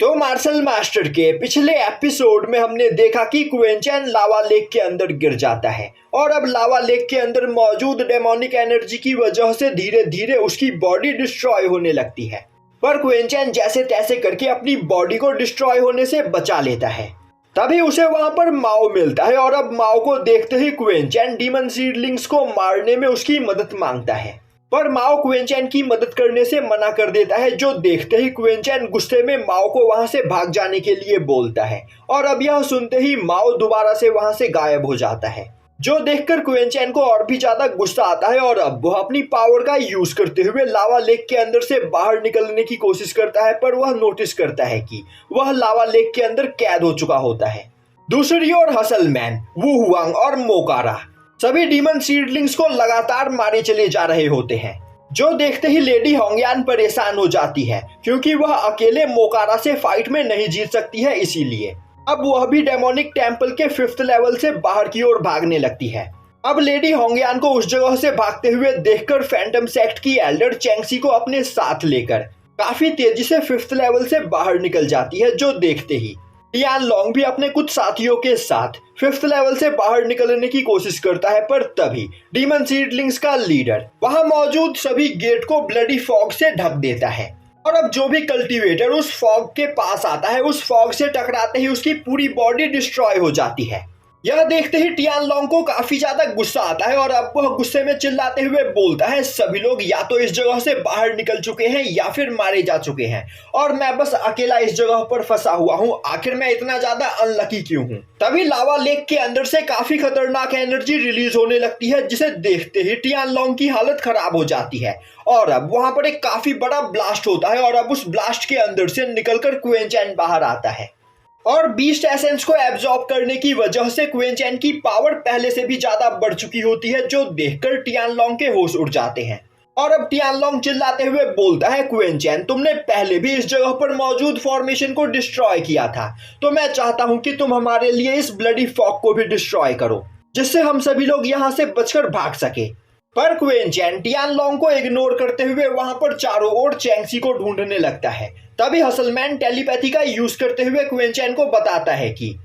तो martial master के पिछले एपिसोड में हमने देखा कि क्वेंचैन लावा लेक के अंदर गिर जाता है और अब लावा लेक के अंदर मौजूद डेमोनिक एनर्जी की वजह से धीरे धीरे उसकी बॉडी डिस्ट्रॉय होने लगती है। पर क्वेंचैन जैसे तैसे करके अपनी बॉडी को डिस्ट्रॉय होने से बचा लेता है। तभी उसे वहां पर माओ मिलता है और अब माओ को देखते ही क्वेंचैन डीमन सीडलिंग्स को मारने में उसकी मदद मांगता है। पर माओ क्वेंचैन की मदद करने से मना कर देता है, जो देखते ही क्वेंचैन गुस्से में माओ को वहां से भाग जाने के लिए बोलता है और अब यह सुनते ही माओ दोबारा से वहां से गायब हो जाता है, जो देखकर क्वेंचैन को और भी ज्यादा गुस्सा आता है और अब वह अपनी पावर का यूज करते हुए लावा लेक के अंदर से बाहर निकलने की कोशिश करता है। पर वह नोटिस करता है कि वह लावा लेक के अंदर कैद हो चुका होता है। दूसरी ओर हसलमैन, वू हुआंग और मोकारा सभी डीमन सीडलिंग्स को लगातार मारे चले जा रहे होते हैं, जो देखते ही लेडी होंगयान परेशान हो जाती है क्योंकि वह अकेले मोकारा से फाइट में नहीं जीत सकती है। इसीलिए अब वह भी डेमोनिक टेम्पल के 5th लेवल से बाहर की ओर भागने लगती है। अब लेडी होंगयान को उस जगह से भागते हुए देखकर फैंटम सेक्ट की एल्डर चैंगसी को अपने साथ लेकर काफी तेजी से 5th लेवल से बाहर निकल जाती है, जो देखते ही टियान लॉन्ग भी अपने कुछ साथियों के साथ 5th लेवल से बाहर निकलने की कोशिश करता है। पर तभी डीमन सीडलिंग्स का लीडर वहां मौजूद सभी गेट को ब्लडी फॉग से ढक देता है और अब जो भी कल्टीवेटर उस फॉग के पास आता है, उस फॉग से टकराते ही उसकी पूरी बॉडी डिस्ट्रॉय हो जाती है। यह देखते ही टियान लॉन्ग को काफी ज्यादा गुस्सा आता है और अब वह गुस्से में चिल्लाते हुए बोलता है, सभी लोग या तो इस जगह से बाहर निकल चुके हैं या फिर मारे जा चुके हैं और मैं बस अकेला इस जगह पर फंसा हुआ हूँ। आखिर मैं इतना ज्यादा अनलकी क्यों हूँ। तभी लावा लेक के अंदर से काफी खतरनाक एनर्जी रिलीज होने लगती है, जिसे देखते ही टियान लॉन्ग की हालत खराब हो जाती है और अब वहां पर एक काफी बड़ा ब्लास्ट होता है और अब उस ब्लास्ट के अंदर से निकलकर क्वेंचैन बाहर आता है और बीस्ट एसेंस को एब्जॉर्ब करने की वजह से क्वेंचैन की पावर पहले से भी ज्यादा बढ़ चुकी होती है, जो देखकर टियान लॉन्ग के होश उड़ जाते हैं और अब टियान लॉन्ग चिल्लाते हुए बोलता है, क्वेंचैन तुमने पहले भी इस जगह पर मौजूद फॉर्मेशन को डिस्ट्रॉय किया था, तो मैं चाहता हूं कि तुम हमारे लिए इस ब्लडी फॉग को भी डिस्ट्रॉय करो, जिससे हम सभी लोग यहां से बचकर भाग सके। पर क्वेंचैन टियान लॉन्ग को इग्नोर करते हुए वहां पर चारों ओर चैंगसी को ढूंढने लगता है। तभी हसलमैन टेलीपैथी का यूज करते हुए क्वेंचैन को बताता है कि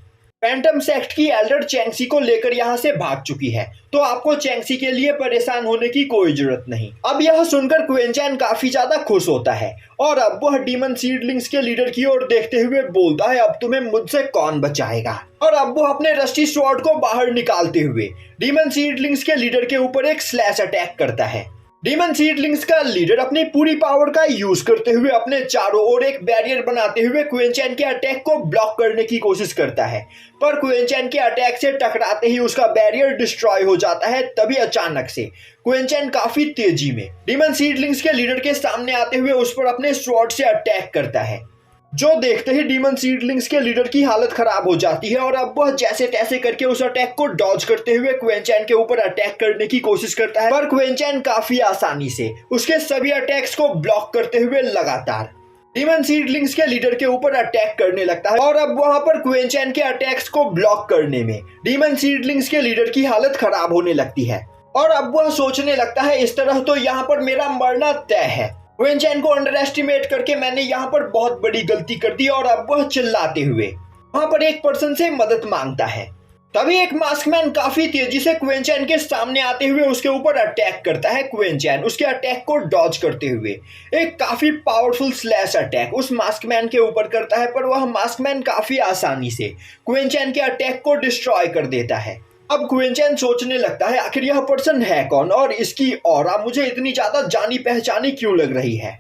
फैंटम सेक्ट की एल्डर चैंगसी को लेकर यहाँ से भाग चुकी है, तो आपको चैंगसी के लिए परेशान होने की कोई जरूरत नहीं। अब यह सुनकर क्वेंचैन काफी ज्यादा खुश होता है और अब वह डीमन सीडलिंग्स के लीडर की ओर देखते हुए बोलता है, अब तुम्हें मुझसे कौन बचाएगा। और अब वो अपने रस्टी स्वॉर्ड को बाहर निकालते हुए डीमन सीडलिंग्स के लीडर के ऊपर एक स्लैश अटैक करता है। डीमन सीडलिंग्स का लीडर अपनी पूरी पावर का यूज करते हुए अपने चारों ओर एक बैरियर बनाते हुए क्वेंचैन के अटैक को ब्लॉक करने की कोशिश करता है, पर क्वेंचैन के अटैक से टकराते ही उसका बैरियर डिस्ट्रॉय हो जाता है। तभी अचानक से क्वेंचैन काफी तेजी में डीमन सीडलिंग्स के लीडर के सामने आते हुए उस पर अपने स्वॉर्ड से अटैक करता है, जो देखते ही डीमन सीडलिंग्स के लीडर की हालत खराब हो जाती है और अब वह जैसे तैसे करके उस अटैक को डॉज करते हुए क्वेंचैन के ऊपर अटैक करने की कोशिश करता है। पर क्वेंचैन काफी आसानी से उसके सभी अटैक्स को ब्लॉक करते हुए लगातार डीमन सीडलिंग्स के लीडर के ऊपर अटैक करने लगता है और अब वहां पर क्वेंचैन के अटैक्स को ब्लॉक करने में डीमन सीडलिंग्स के लीडर की हालत खराब होने लगती है और अब वह सोचने लगता है, इस तरह तो यहाँ पर मेरा मरना तय है। क्वेंचैन को अंडर एस्टिमेट करके मैंने यहाँ पर बहुत बड़ी गलती कर दी और अब वह चिल्लाते हुए वहां पर एक पर्सन से मदद मांगता है। तभी एक मास्कमैन काफी तेजी से क्वेंचैन के सामने आते हुए उसके ऊपर अटैक करता है। क्वेंचैन उसके अटैक को डॉज करते हुए एक काफी पावरफुल स्लैश अटैक उस मास्कमैन के ऊपर करता है, पर वह मास्कमैन काफी आसानी से क्वेंचैन के अटैक को डिस्ट्रॉय कर देता है। अब क्वेंचैन सोचने लगता है, आखिर यह पर्सन है कौन और इसकी ऑरा मुझे इतनी ज्यादा जानी पहचानी क्यों लग रही है।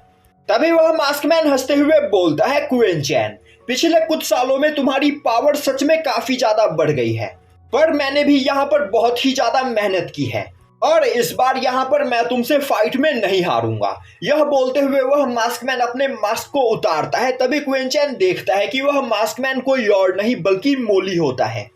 तभी वह मास्कमैन हंसते हुए बोलता है, क्वेंचैन पिछले कुछ सालों में तुम्हारी पावर सच में काफी ज्यादा बढ़ गई है, पर मैंने भी यहाँ पर बहुत ही ज्यादा मेहनत की है और इस बार यहाँ पर मैं तुमसे फाइट में नहीं हारूंगा। यह बोलते हुए वह मास्कमैन अपने मास्क को उतारता है। तभी क्वेंचैन देखता है कि वह मास्कमैन कोई और नहीं बल्कि मोली होता है।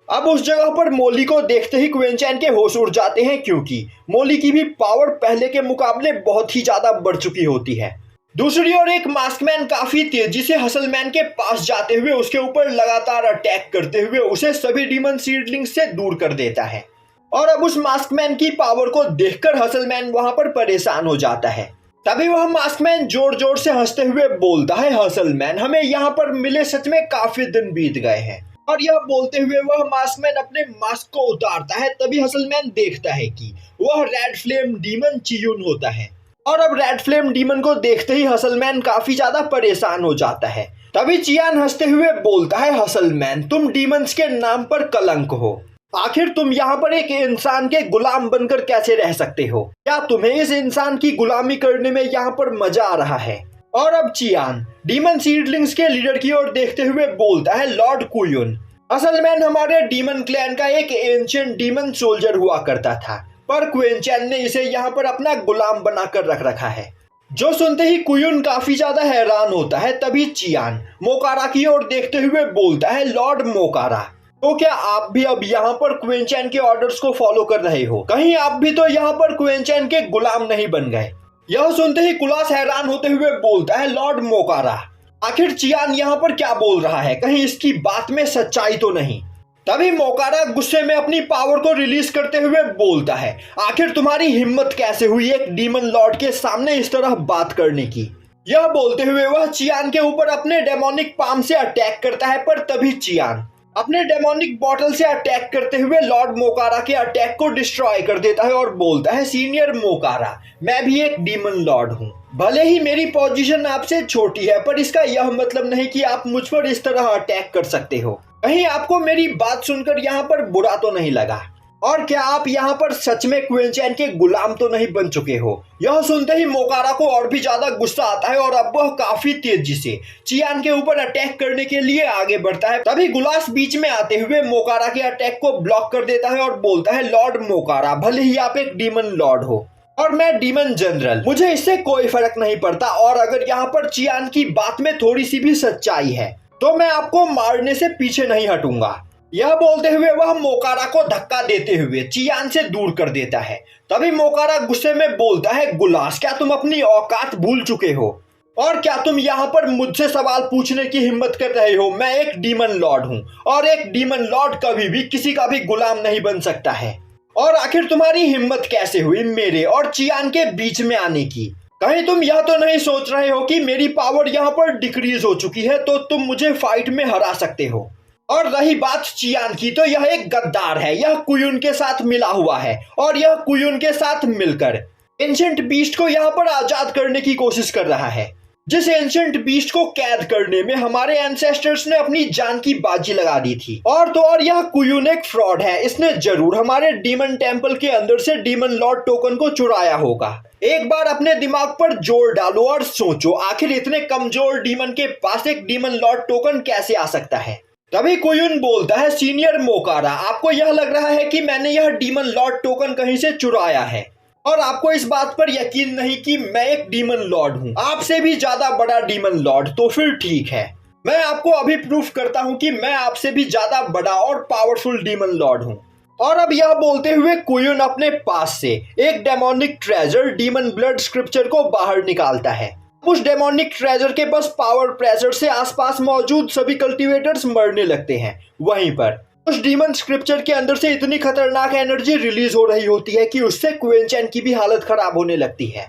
अब उस जगह पर मोली को देखते ही क्वेंचैन के होश उड़ जाते हैं, क्योंकि मोली की भी पावर पहले के मुकाबले बहुत ही ज्यादा बढ़ चुकी होती है। दूसरी ओर एक मास्कमैन काफी तेजी से हसलमैन के पास जाते हुए उसके ऊपर लगातार अटैक करते हुए उसे सभी डीमन सीडलिंग्स से दूर कर देता है और अब उस मास्कमैन की पावर को देखकर हसलमैन वहां पर परेशान हो जाता है। तभी वह मास्कमैन जोर जोर से हंसते हुए बोलता है, हसलमैन, हमें यहाँ पर मिले सच में काफी दिन बीत गए हैं। और यह बोलते हुए वह मास्कमैन अपने मास्क को उतारता है। तभी हसलमैन देखता है कि वह रेड फ्लेम डीमन चियून होता है। और अब रेड फ्लेम डीमन को देखते ही हसलमैन काफी ज्यादा परेशान हो जाता है। तभी चियान हंसते हुए बोलता है, हसलमैन, तुम डीमंस के नाम पर कलंक हो। आखिर तुम यहाँ पर एक इंसान के गुलाम बनकर कैसे रह सकते हो? क्या तुम्हें इस इंसान की गुलामी करने में यहाँ पर मजा आ रहा है? और अब चियान डीमन सीडलिंग्स के लीडर की ओर देखते हुए बोलता है, लॉर्ड कुयुन, हसलमैन हमारे डीमन क्लैन का एक एंशिएंट डीमन सोल्जर हुआ करता था, पर क्विंचेन ने इसे यहाँ पर अपना गुलाम बनाकर रख रखा है। जो सुनते ही कुयुन काफी ज्यादा हैरान होता है। तभी चियान मोकारा की ओर देखते हुए बोलता है, लॉर्ड मोकारा, तो क्या आप भी अब यहाँ पर क्विंचेन के ऑर्डर्स को फॉलो कर रहे हो? कहीं आप भी तो यहाँ पर क्विंचेन के गुलाम नहीं बन गए? यह सुनते ही कुलास हैरान होते हुए बोलता है, लॉर्ड मोकारा, आखिर चियान यहाँ पर क्या बोल रहा है? कहीं इसकी बात में सच्चाई तो नहीं? तभी मोकारा गुस्से में अपनी पावर को रिलीज करते हुए बोलता है, आखिर तुम्हारी हिम्मत कैसे हुई एक डीमन लॉर्ड के सामने इस तरह बात करने की? यह बोलते हुए वह चियान के ऊपर अपने डेमोनिक पाम से अटैक करता है। पर तभी चियान अपने डेमोनिक बॉटल से अटैक करते हुए लॉर्ड मोकारा के अटैक को डिस्ट्रॉय कर देता है और बोलता है, सीनियर मोकारा, मैं भी एक डीमन लॉर्ड हूँ। भले ही मेरी पोजीशन आपसे छोटी है, पर इसका यह मतलब नहीं कि आप मुझ पर इस तरह अटैक कर सकते हो। कहीं आपको मेरी बात सुनकर यहाँ पर बुरा तो नहीं लगा? और क्या आप यहाँ पर सच में क्विंचेन के गुलाम तो नहीं बन चुके हो? यह सुनते ही मोकारा को और भी ज्यादा गुस्सा आता है और अब वह काफी तेजी से चियान के ऊपर अटैक करने के लिए आगे बढ़ता है। तभी गुलास बीच में आते हुए मोकारा के अटैक को ब्लॉक कर देता है और बोलता है, लॉर्ड मोकारा, भले ही आप एक डीमन लॉर्ड हो और मैं डीमन जनरल, मुझे इससे कोई फर्क नहीं पड़ता। और अगर यहाँ पर चियान की बात में थोड़ी सी भी सच्चाई है तो मैं आपको मारने से पीछे नहीं हटूंगा। यह बोलते हुए वह मोकारा को धक्का देते हुए चियान से दूर कर देता है। तभी मोकारा गुस्से में बोलता है, गुलास, क्या तुम अपनी औकात भूल चुके हो? और क्या तुम यहाँ पर मुझसे सवाल पूछने की हिम्मत कर रहे हो? मैं एक डीमन लॉर्ड हूँ और एक डीमन लॉर्ड कभी भी किसी का भी गुलाम नहीं बन सकता है। और आखिर तुम्हारी हिम्मत कैसे हुई मेरे और चियान के बीच में आने की? कहीं तुम यह तो नहीं सोच रहे हो कि मेरी पावर यहाँ पर डिक्रीज हो चुकी है तो तुम मुझे फाइट में हरा सकते हो? और रही बात चियान की, तो यह एक गद्दार है। यह कुयुन के साथ मिला हुआ है और यह कुयुन के साथ मिलकर एंशिएंट बीस्ट को यहाँ पर आजाद करने की कोशिश कर रहा है, जिस एंशिएंट बीस्ट को कैद करने में हमारे एंसेस्टर्स ने अपनी जान की बाजी लगा दी थी। और तो और यह कुयुन एक फ्रॉड है। इसने जरूर हमारे डीमन टेम्पल के अंदर से डीमन लॉर्ड टोकन को चुराया होगा। एक बार अपने दिमाग पर जोर डालो और सोचो, आखिर इतने कमजोर डीमन के पास एक डीमन लॉर्ड टोकन कैसे आ सकता है? तभी कुयुन बोलता है, सीनियर मोकारा, आपको यह लग रहा है कि मैंने यह डीमन लॉर्ड टोकन कहीं से चुराया है और आपको इस बात पर यकीन नहीं कि मैं एक डीमन लॉर्ड हूँ, आपसे भी ज्यादा बड़ा डीमन लॉर्ड। तो फिर ठीक है, मैं आपको अभी प्रूफ करता हूँ कि मैं आपसे भी ज्यादा बड़ा और पावरफुल डीमन लॉर्ड हूँ। और अब यह बोलते हुए कुयुन अपने पास से एक demonic treasure demon blood scripture को बाहर निकालता है। उस डेमोनिक ट्रेजर के बस पावर प्रेशर से आसपास मौजूद सभी कल्टीवेटर्स मरने लगते हैं। वहीं पर उस डीमन स्क्रिप्चर के अंदर से इतनी खतरनाक एनर्जी रिलीज हो रही होती है कि उससे क्विंचेन की भी हालत खराब होने लगती है।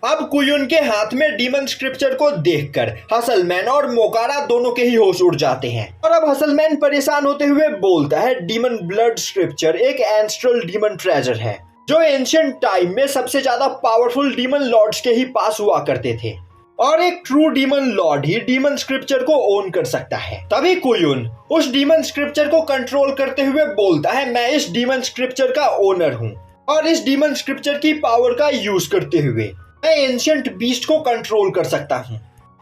अब कुयुन के हाथ में डीमन स्क्रिप्चर को देखकर हसलमैन और मोकारा दोनों के ही होश उड़ जाते हैं। और अब हसलमैन परेशान होते हुए बोलता है, डीमन ब्लड स्क्रिप्चर एक एंस्ट्रल डीमन ट्रेजर है जो एंशिएंट टाइम में सबसे ज्यादा पावरफुल डीमन लॉर्ड्स के ही पास हुआ करते थे और एक ट्रू डीमन लॉर्ड ही डीमन स्क्रिप्चर को ओन कर सकता है। तभी कुयुन उस डीमन स्क्रिप्चर को कंट्रोल करते हुए बोलता है, मैं इस डीमन स्क्रिप्चर का ओनर हूँ और इस डीमन स्क्रिप्चर की पावर का यूज करते हुए मैं एंशिएंट बीस्ट को कंट्रोल कर सकता हूँ।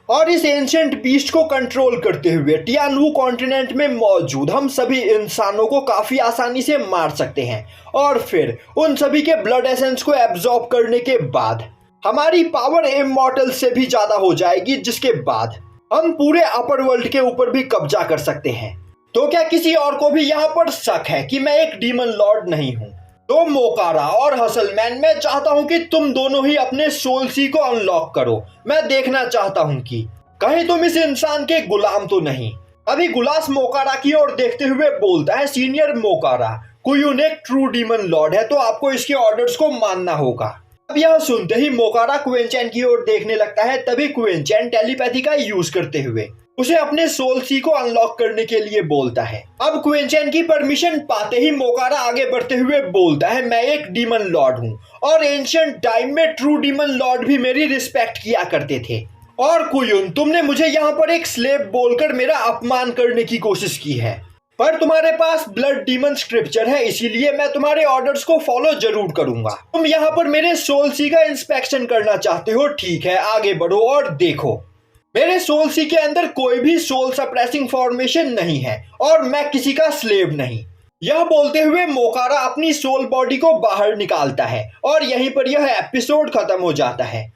और इस एंशिएंट बीस्ट को कंट्रोल करते हुए टियानवू कॉन्टिनेंट में मौजूद हम सभी इंसानों को काफी आसानी से मार सकते हैं और फिर उन सभी के ब्लड एसेंस को एब्जॉर्ब करने के बाद हमारी पावर इमॉर्टल से भी ज्यादा हो जाएगी, जिसके बाद हम पूरे अपर वर्ल्ड के ऊपर भी कब्जा कर सकते हैं। तो क्या किसी और को भी यहाँ पर शक है कि मैं एक डीमन लॉर्ड नहीं हूँ? तो मोकारा और हसलमैन, मैं चाहता हूँ कि तुम दोनों ही अपने सोल सी को अनलॉक करो। मैं देखना चाहता हूँ कि कहीं तुम इस इंसान के गुलाम तो नहीं। अभी गुलास मोकारा की ओर देखते हुए बोलता है, सीनियर मोकारा, कुयुन एक ट्रू डीमन लॉर्ड है तो आपको इसके ऑर्डर्स को मानना होगा। अब यह सुनते ही मोकारा क्वेंचैन की ओर देखने लगता है। तभी क्वेंचैन टेलीपैथी का यूज करते हुए उसे अपने सोल सी को अनलॉक करने के लिए बोलता है। अब क्वेंचैन की परमिशन पाते ही मोकारा आगे बढ़ते हुए बोलता है, मैं एक डीमन लॉर्ड हूँ और एंशिएंट टाइम में ट्रू डीमन लॉर्ड भी मेरी रिस्पेक्ट किया करते थे। और कुयुन, तुमने मुझे यहाँ पर एक स्लेव बोलकर मेरा अपमान करने की कोशिश की है, पर तुम्हारे पास ब्लड डीमन स्क्रिप्चर है, इसीलिए मैं तुम्हारे ऑर्डर्स को फॉलो जरूर करूंगा। तुम यहाँ पर मेरे सोल सी का इंस्पेक्शन करना चाहते हो, ठीक है, आगे बढ़ो और देखो। मेरे सोल सी के अंदर कोई भी सोल सप्रेसिंग फॉर्मेशन नहीं है और मैं किसी का स्लेव नहीं। यह बोलते हुए मोकारा अपनी सोल बॉडी को बाहर निकालता है और यहीं पर यह एपिसोड खत्म हो जाता है।